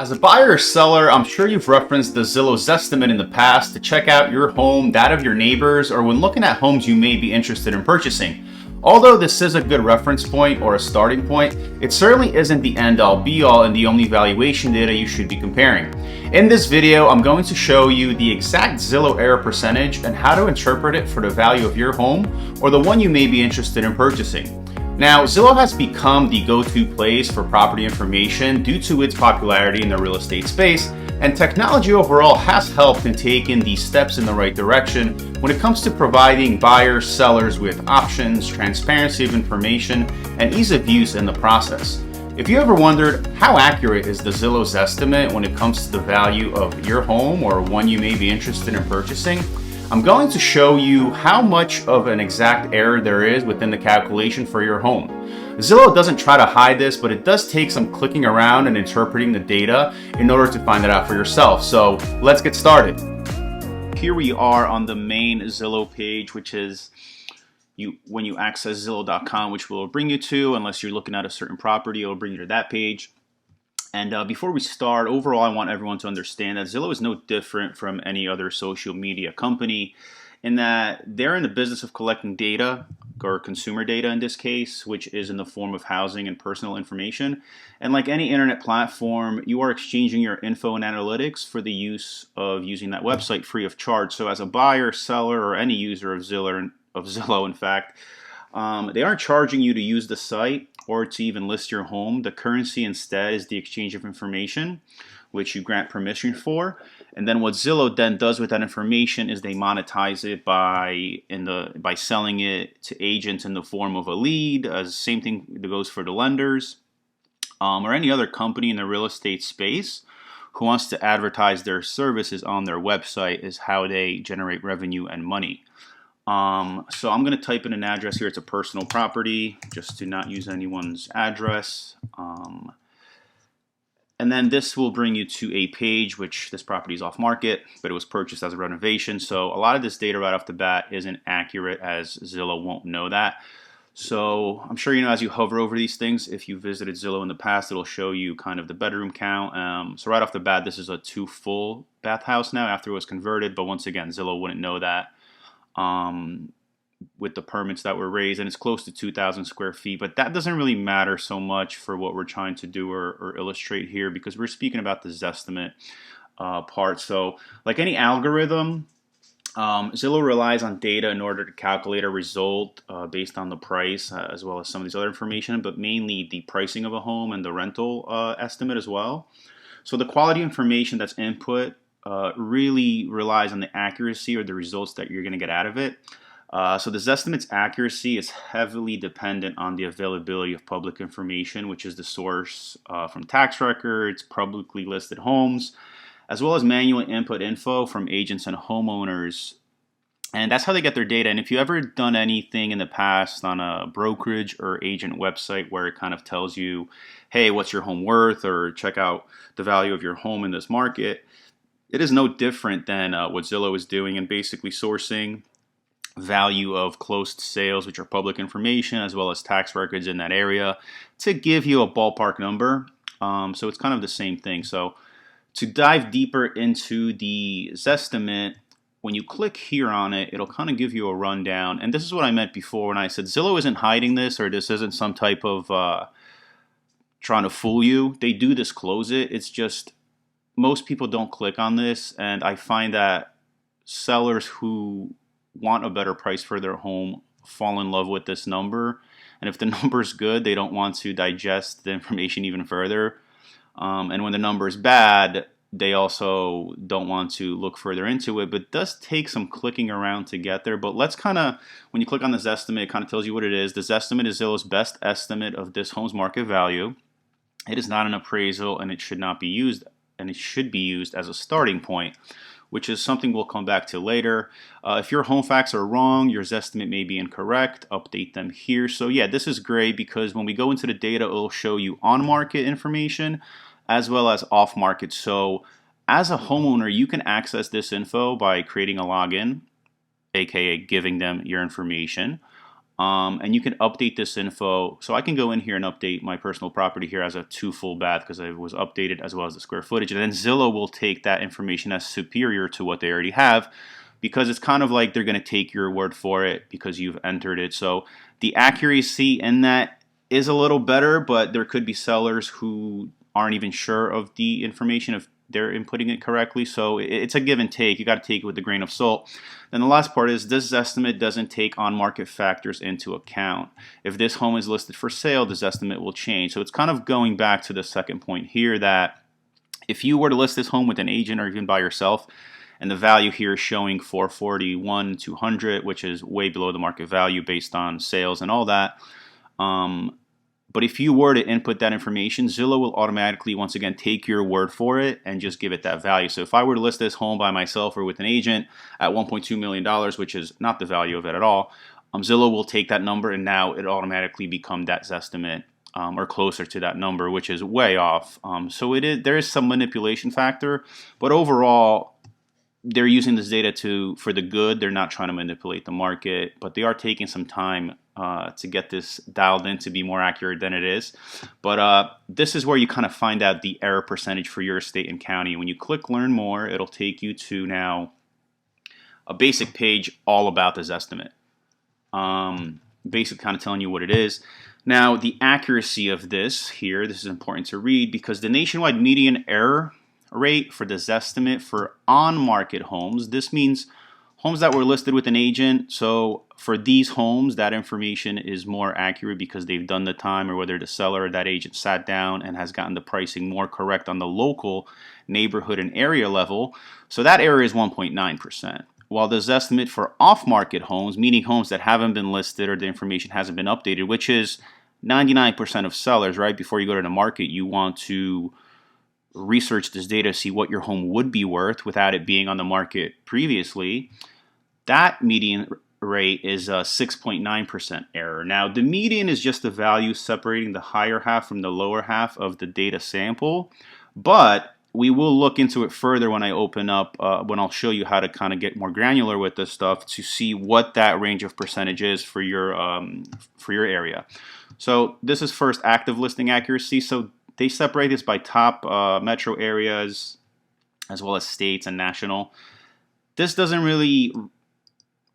As a buyer or seller, I'm sure you've referenced the Zillow Zestimate in the past to check out your home, that of your neighbors, or when looking at homes you may be interested in purchasing. Although this is a good reference point or a starting point, it certainly isn't the end-all be-all and the only valuation data you should be comparing. In this video, I'm going to show you the exact Zillow error percentage and how to interpret it for the value of your home or the one you may be interested in purchasing. Now, Zillow has become the go-to place for property information due to its popularity in the real estate space, and technology overall has helped in taking these steps in the right direction when it comes to providing buyers, sellers with options, transparency of information, and ease of use in the process. If you ever wondered how accurate is the Zillow Zestimate when it comes to the value of your home or one you may be interested in purchasing, I'm going to show you how much of an exact error there is within the calculation for your home. Zillow doesn't try to hide this, but it does take some clicking around and interpreting the data in order to find it out for yourself. So let's get started. Here we are on the main Zillow page, which is when you access Zillow.com, which will bring you to, unless you're looking at a certain property, it'll bring you to that page. And before we start, overall, I want everyone to understand that Zillow is no different from any other social media company in that they're in the business of collecting data, or consumer data in this case, which is in the form of housing and personal information. And like any internet platform, you are exchanging your info and analytics for the use of using that website free of charge. So as a buyer, seller, or any user of Zillow, in fact, they aren't charging you to use the site or to even list your home. The currency instead is the exchange of information, which you grant permission for. And then what Zillow then does with that information is they monetize it by selling it to agents in the form of a lead. Same thing that goes for the lenders or any other company in the real estate space who wants to advertise their services on their website is how they generate revenue and money. So I'm going to type in an address here. It's a personal property, just to not use anyone's address. And then this will bring you to a page, which this property is off market, but it was purchased as a renovation. So a lot of this data right off the bat isn't accurate, as Zillow won't know that. So I'm sure you know, as you hover over these things, if you visited Zillow in the past, it'll show you kind of the bedroom count. So right off the bat, this is a 2 full bath house now after it was converted. But once again, Zillow wouldn't know that with the permits that were raised, and it's close to 2,000 square feet, but that doesn't really matter so much for what we're trying to do or illustrate here, because we're speaking about the Zestimate part. So like any algorithm, Zillow relies on data in order to calculate a result based on the price as well as some of these other information, but mainly the pricing of a home and the rental estimate as well. So the quality information that's input really relies on the accuracy or the results that you're going to get out of it. So the Zestimate's accuracy is heavily dependent on the availability of public information, which is the source from tax records, publicly listed homes, as well as manual input info from agents and homeowners. And that's how they get their data. And if you ever done anything in the past on a brokerage or agent website where it kind of tells you, hey, what's your home worth, or check out the value of your home in this market, it is no different than what Zillow is doing and basically sourcing value of closed sales, which are public information, as well as tax records in that area, to give you a ballpark number. So it's kind of the same thing. So to dive deeper into the Zestimate, when you click here on it, it'll kind of give you a rundown. And this is what I meant before when I said Zillow isn't hiding this, or this isn't some type of trying to fool you. They do disclose it. It's just most people don't click on this, and I find that sellers who want a better price for their home fall in love with this number. And if the number's good, they don't want to digest the information even further. And when the number is bad, they also don't want to look further into it. But it does take some clicking around to get there. But let's kind of, when you click on this estimate, it kind of tells you what it is. This estimate is Zillow's best estimate of this home's market value. It is not an appraisal, and it should not be used, and it should be used as a starting point, which is something we'll come back to later. If your home facts are wrong, your Zestimate may be incorrect, update them here. So yeah, this is great because when we go into the data, it'll show you on-market information as well as off-market. So as a homeowner, you can access this info by creating a login, aka giving them your information. And you can update this info. So I can go in here and update my personal property here as a 2 full bath because it was updated, as well as the square footage. And then Zillow will take that information as superior to what they already have, because it's kind of like they're going to take your word for it because you've entered it. So the accuracy in that is a little better, but there could be sellers who aren't even sure of the information if they're inputting it correctly. So it's a give and take. You got to take it with a grain of salt. Then the last part is this estimate doesn't take on-market factors into account. If this home is listed for sale, this estimate will change. So it's kind of going back to the second point here, that if you were to list this home with an agent or even by yourself, and the value here is showing 441 200, which is way below the market value based on sales and all that. But if you were to input that information, Zillow will automatically, once again, take your word for it and just give it that value. So if I were to list this home by myself or with an agent at $1.2 million, which is not the value of it at all, Zillow will take that number and now it automatically become that Zestimate, or closer to that number, which is way off. So there is some manipulation factor, but overall, they're using this data for the good. They're not trying to manipulate the market, but they are taking some time to get this dialed in to be more accurate than it is. But this is where you kind of find out the error percentage for your state and county. When you click Learn More, it'll take you to now a basic page all about this estimate. Basically kind of telling you what it is. Now, the accuracy of this here, this is important to read because the nationwide median error rate for this estimate for on-market homes, this means homes that were listed with an agent. So for these homes, that information is more accurate because they've done the time, or whether the seller or that agent sat down and has gotten the pricing more correct on the local neighborhood and area level. So that error is 1.9%. While this estimate for off-market homes, meaning homes that haven't been listed or the information hasn't been updated, which is 99% of sellers, right? Before you go to the market, you want to research this data, see what your home would be worth without it being on the market previously. That median rate is a 6.9% error. Now, the median is just the value separating the higher half from the lower half of the data sample, but we will look into it further when I open up, when I'll show you how to kind of get more granular with this stuff to see what that range of percentage is for your area. So this is first active listing accuracy. So they separate this by top metro areas as well as states and national. This doesn't really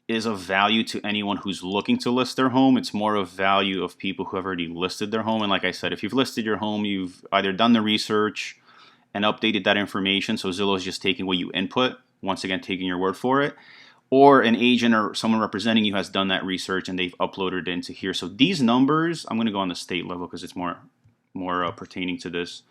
is of value to anyone who's looking to list their home. It's more of value of people who have already listed their home. And like I said, if you've listed your home, you've either done the research and updated that information, so Zillow is just taking what you input, once again taking your word for it, or an agent or someone representing you has done that research and they've uploaded it into here. So these numbers, I'm going to go on the state level because it's more pertaining to this.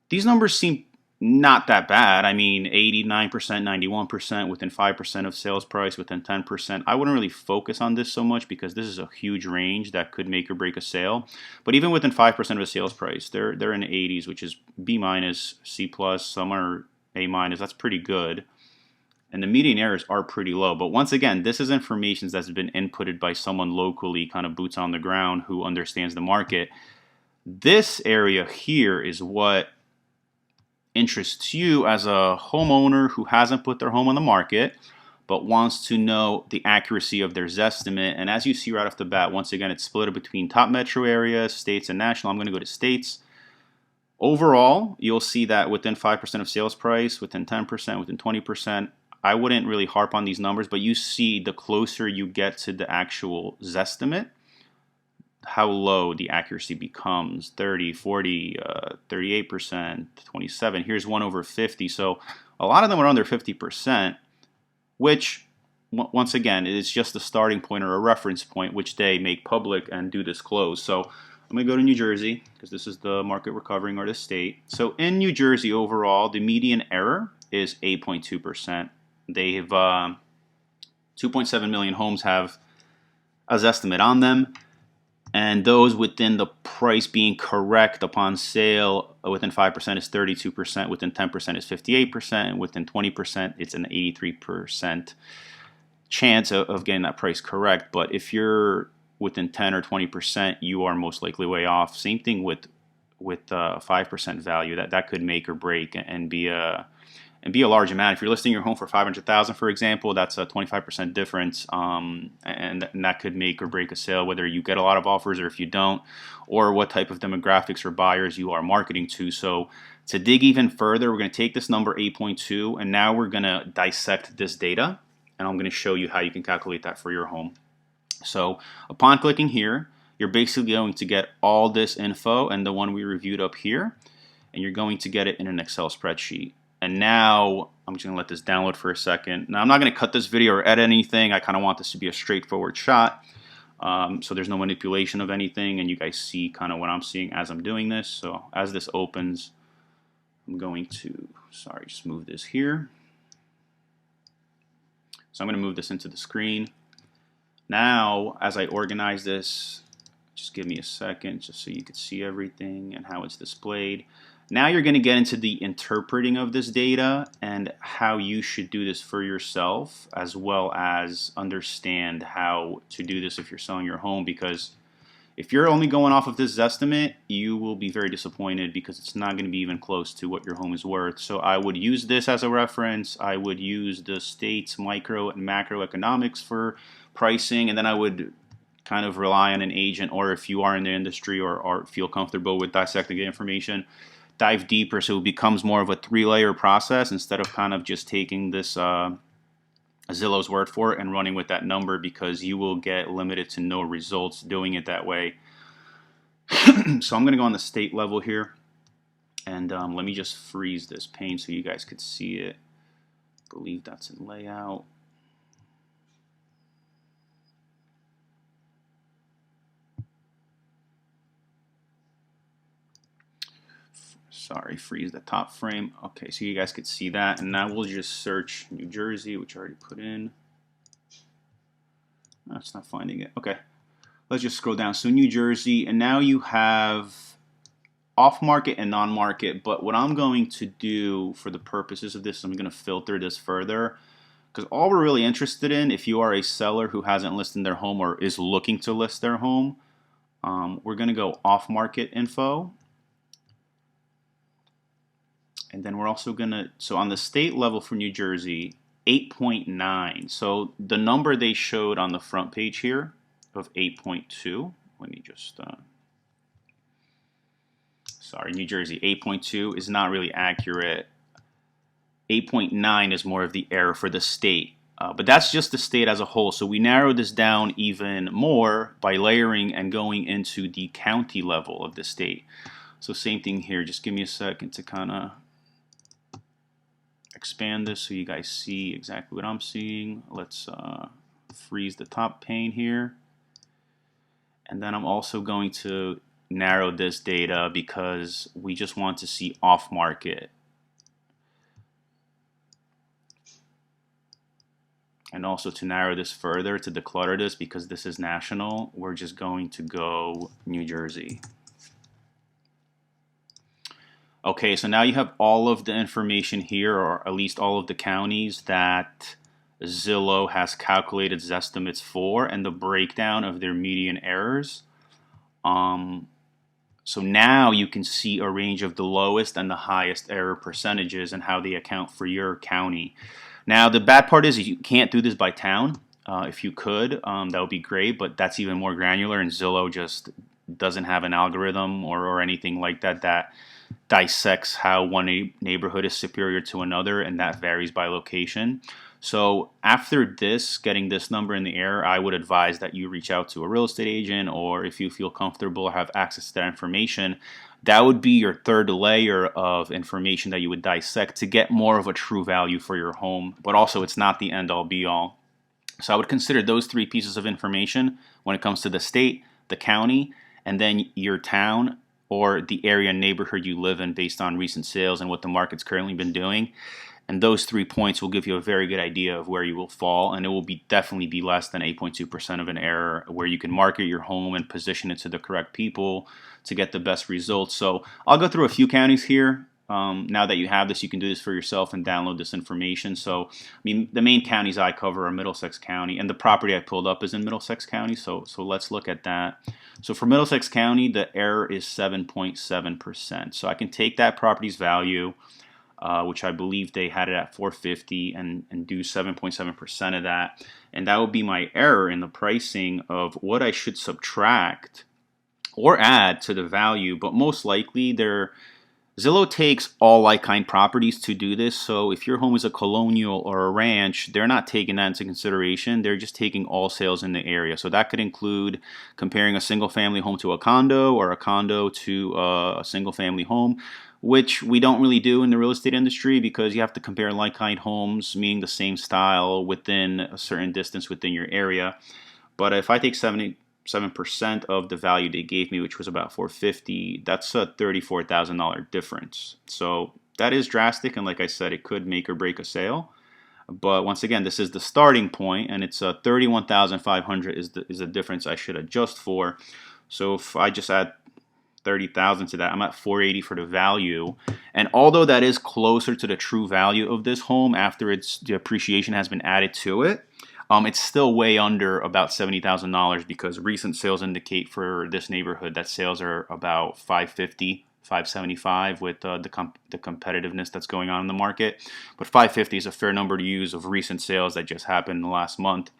These numbers seem not that bad. I mean, 89%, 91%, within 5% of sales price, within 10%. I wouldn't really focus on this so much because this is a huge range that could make or break a sale. But even within 5% of the sales price, they're in the 80s, which is B minus, C plus, some are A minus. That's pretty good. And the median errors are pretty low. But once again, this is information that's been inputted by someone locally, kind of boots on the ground, who understands the market. This area here is what interests you as a homeowner who hasn't put their home on the market but wants to know the accuracy of their Zestimate. And as you see right off the bat, once again, it's split between top metro areas, states, and national. I'm going to go to states. Overall, you'll see that within 5% of sales price, within 10%, within 20%, I wouldn't really harp on these numbers, but you see the closer you get to the actual Zestimate, how low the accuracy becomes. 30, 40, 38%, 27. Here's one over 50. So a lot of them are under 50%, which, once again, is just a starting point or a reference point, which they make public and do disclose. So I'm going to go to New Jersey because this is the market we're covering, or the state. So in New Jersey overall, the median error is 8.2%. They have 2.7 million homes have a Zestimate on them. And those within the price being correct upon sale, within 5% is 32%, within 10% is 58%, and within 20% it's an 83% chance of getting that price correct. But if you're within 10 or 20%, you are most likely way off. Same thing with 5% value. That could make or break and be a and be a large amount. If you're listing your home for $500,000, for example, that's a 25% difference, and that could make or break a sale, whether you get a lot of offers or if you don't, or what type of demographics or buyers you are marketing to. So to dig even further, we're going to take this number 8.2, and now we're going to dissect this data, and I'm going to show you how you can calculate that for your home. So upon clicking here, you're basically going to get all this info and the one we reviewed up here, and you're going to get it in an Excel spreadsheet. And now I'm just going to let this download for a second. Now I'm not going to cut this video or edit anything. I kind of want this to be a straightforward shot, so there's no manipulation of anything, and you guys see kind of what I'm seeing as I'm doing this. So as this opens, I'm going to, just move this here. So I'm going to move this into the screen. Now, as I organize this, just give me a second just so you can see everything and how it's displayed. Now you're going to get into the interpreting of this data and how you should do this for yourself, as well as understand how to do this if you're selling your home, because if you're only going off of this Zestimate, you will be very disappointed because it's not going to be even close to what your home is worth. So I would use this as a reference. I would use the state's micro and macroeconomics for pricing, and then I would kind of rely on an agent, or if you are in the industry or feel comfortable with dissecting the information, dive deeper so it becomes more of a 3-layer process instead of kind of just taking this Zillow's word for it and running with that number, because you will get limited to no results doing it that way. So I'm going to go on the state level here, and let me just freeze this pane so you guys could see it. I believe that's in layout. Sorry, freeze the top frame. Okay, so you guys could see that, and now we'll just search New Jersey, which I already put in. No, it's not finding it. Okay, let's just scroll down. So New Jersey, and now you have off-market and non-market, but what I'm going to do for the purposes of this, I'm going to filter this further, because all we're really interested in, if you are a seller who hasn't listed their home or is looking to list their home, we're going to go off-market info. And then we're also going to, so on the state level for New Jersey, 8.9. So the number they showed on the front page here of 8.2, let me just, sorry, New Jersey, 8.2 is not really accurate. 8.9 is more of the error for the state. But that's just the state as a whole. So we narrowed this down even more by layering and going into the county level of the state. So same thing here. Just give me a second to kind of expand this so you guys see exactly what I'm seeing. Let's freeze the top pane here. And then I'm also going to narrow this data because we just want to see off market. And also to narrow this further, to declutter this because this is national, we're just going to go New Jersey. Okay, so now you have all of the information here, or at least all of the counties that Zillow has calculated Zestimates for and the breakdown of their median errors. So now you can see a range of the lowest and the highest error percentages and how they account for your county. Now the bad part is you can't do this by town. If you could, that would be great, but that's even more granular, and Zillow just doesn't have an algorithm or anything like that that dissects how one neighborhood is superior to another, and that varies by location. So after this, getting this number in the air, I would advise that you reach out to a real estate agent, or if you feel comfortable or have access to that information, that would be your third layer of information that you would dissect to get more of a true value for your home. But also, it's not the end-all be-all. So I would consider those three pieces of information when it comes to the state, the county, and then your town or the area and neighborhood you live in based on recent sales and what the market's currently been doing. And those 3 points will give you a very good idea of where you will fall, and it will definitely be less than 8.2% of an error, where you can market your home and position it to the correct people to get the best results. So I'll go through a few counties here. Now that you have this, you can do this for yourself and download this information. So, I mean, the main counties I cover are Middlesex County, and the property I pulled up is in Middlesex County. So let's look at that. So for Middlesex County, the error is 7.7%. So I can take that property's value, which I believe they had it at 450 and do 7.7% of that. And that would be my error in the pricing of what I should subtract or add to the value. But most likely Zillow takes all like-kind properties to do this. So if your home is a colonial or a ranch, they're not taking that into consideration. They're just taking all sales in the area. So that could include comparing a single-family home to a condo or a condo to a single-family home, which we don't really do in the real estate industry because you have to compare like-kind homes, meaning the same style, within a certain distance within your area. But if I take 7% of the value they gave me, which was about $450, that's a $34,000 difference. So that is drastic, and like I said, it could make or break a sale. But once again, this is the starting point, and it's a $31,500 is the difference I should adjust for. So if I just add $30,000 to that, I'm at $480 for the value. And although that is closer to the true value of this home after the appreciation has been added to it, it's still way under about $70,000 because recent sales indicate for this neighborhood that sales are about $550, $575 with the competitiveness that's going on in the market. But $550 is a fair number to use of recent sales that just happened in the last month.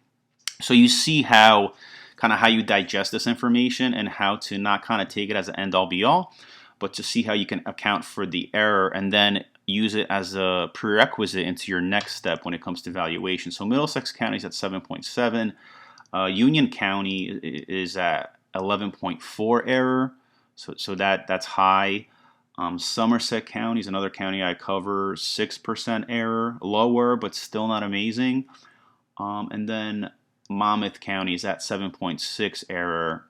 So you see how you digest this information and how to not kind of take it as an end all be all, but to see how you can account for the error and then use it as a prerequisite into your next step when it comes to valuation. So Middlesex County is at 7.7. Union County is at 11.4 error. So that's high. Somerset County is another county I cover, 6% error, lower, but still not amazing. And then Monmouth County is at 7.6 error.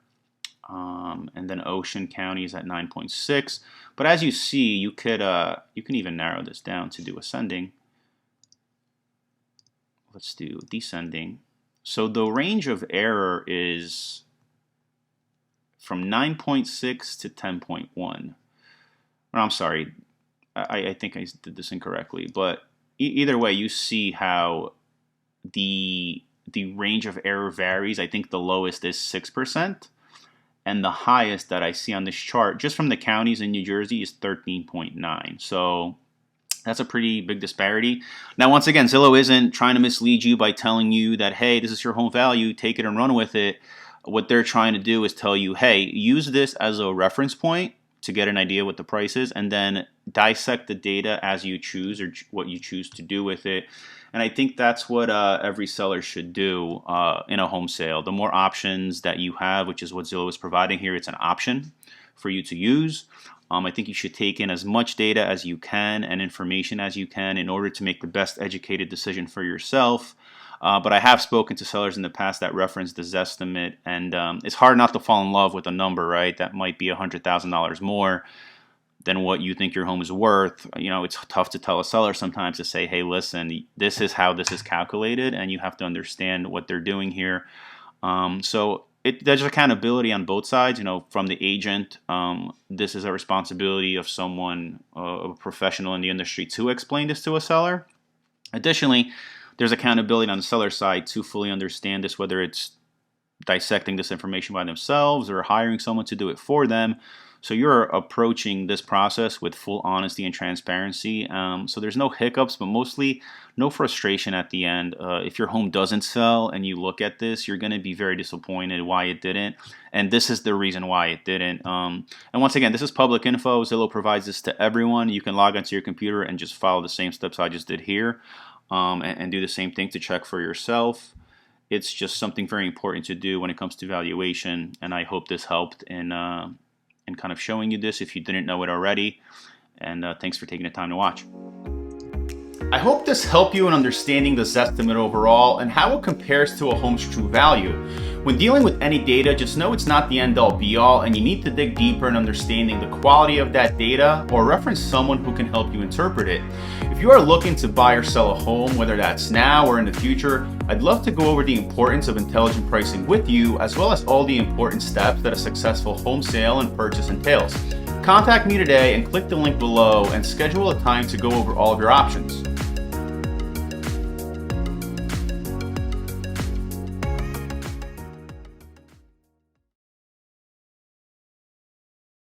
And then Ocean County is at 9.6. But as you see, you can even narrow this down to do ascending. Let's do descending. So the range of error is from 9.6 to 10.1. Or I'm sorry, I think I did this incorrectly. But either way, you see how the range of error varies. I think the lowest is 6%. And the highest that I see on this chart, just from the counties in New Jersey, is 13.9. So that's a pretty big disparity. Now, once again, Zillow isn't trying to mislead you by telling you that, hey, this is your home value, take it and run with it. What they're trying to do is tell you, hey, use this as a reference point to get an idea what the price is, and then dissect the data as you choose or what you choose to do with it. And I think that's what every seller should do in a home sale. The more options that you have, which is what Zillow is providing here, it's an option for you to use. I think you should take in as much data as you can and information as you can in order to make the best educated decision for yourself. But I have spoken to sellers in the past that reference the Zestimate, and it's hard not to fall in love with a number, right? That might be $100,000 more than what you think your home is worth. You know, it's tough to tell a seller sometimes to say, hey, listen, this is how this is calculated, and you have to understand what they're doing here. So there's accountability on both sides. You know, from the agent, this is a responsibility of someone, a professional in the industry, to explain this to a seller. Additionally, there's accountability on the seller side to fully understand this, whether it's dissecting this information by themselves or hiring someone to do it for them. So you're approaching this process with full honesty and transparency. So there's no hiccups, but mostly no frustration at the end. If your home doesn't sell and you look at this, you're going to be very disappointed why it didn't. And this is the reason why it didn't. And once again, this is public info. Zillow provides this to everyone. You can log onto your computer and just follow the same steps I just did here and do the same thing to check for yourself. It's just something very important to do when it comes to valuation. And I hope this helped in kind of showing you this if you didn't know it already. And thanks for taking the time to watch. I hope this helped you in understanding the Zestimate overall and how it compares to a home's true value. When dealing with any data, just know it's not the end-all be-all, and you need to dig deeper in understanding the quality of that data or reference someone who can help you interpret it. If you are looking to buy or sell a home, whether that's now or in the future, I'd love to go over the importance of intelligent pricing with you, as well as all the important steps that a successful home sale and purchase entails. Contact me today and click the link below and schedule a time to go over all of your options.